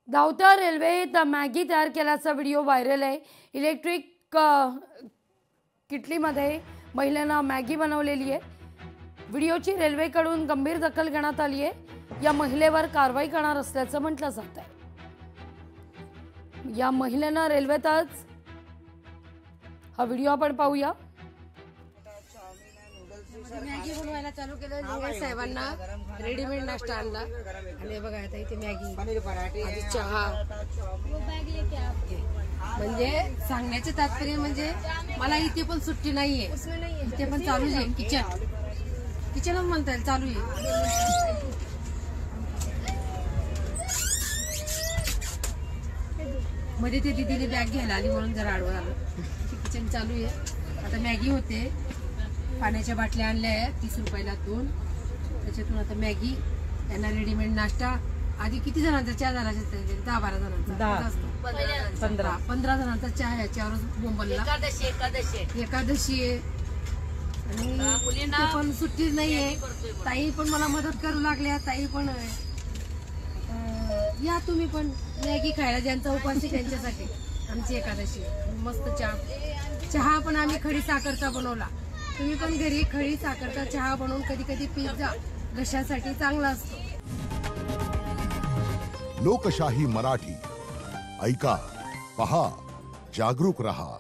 धावत्या रेल्वेत मॅगी तयार केल्याचा व्हिडिओ व्हायरल आहे। इलेक्ट्रिक किटलीमध्ये महिलेनं मॅगी बनवलेली आहे। व्हिडिओची रेल्वेकडून गंभीर दखल घेण्यात आली आहे। या महिलेवर कारवाई करणार असल्याचं म्हटलं जात आहे। या महिलेनं रेल्वेतच हा व्हिडिओ आपण पाहूया। मॅगी बनवायला चालू केलं निंगे साहेबांना रेडीमेड नाश्ता आणला आणि बघा आता इथे मॅगी आधी चहा म्हणजे सांगण्याचे तात्पर्य म्हणजे मला इथे पण सुट्टी नाहीये, इथे पण चालू आहे किचन म्हणता येईल चालू आहे। मध्ये ते दीदीने बॅग घ्यायला आली म्हणून जरा आडवं आलं। किचन चालू आहे, आता मॅगी होते। पाण्याच्या बाटल्या आणल्या आहेत 30 रुपयाला 2, त्याच्यातून आता मॅगी यांना रेडीमेड नाश्ता। आधी किती जणांचा चहा झाला? 10-12 जणांचा, 15 जणांचा चहा याच्यावर बोंबलला। एकादशी आहे आणि पण सुट्टी नाहीये। ताई पण मला मदत करू लागल्या। ताई पण या तुम्ही पण मॅगी खायला, ज्यांचा उपास आहे त्यांच्यासाठी आमची एकादशी। मस्त चहा पण आम्ही खडी साखरचा बनवला। तुम्ही पण घरी खडी साखरचा चहा बनवून कधी कधी पीत जा, घशासाठी चांगला असतो। लोकशाही मराठी ऐका, पहा, जागरूक रहा।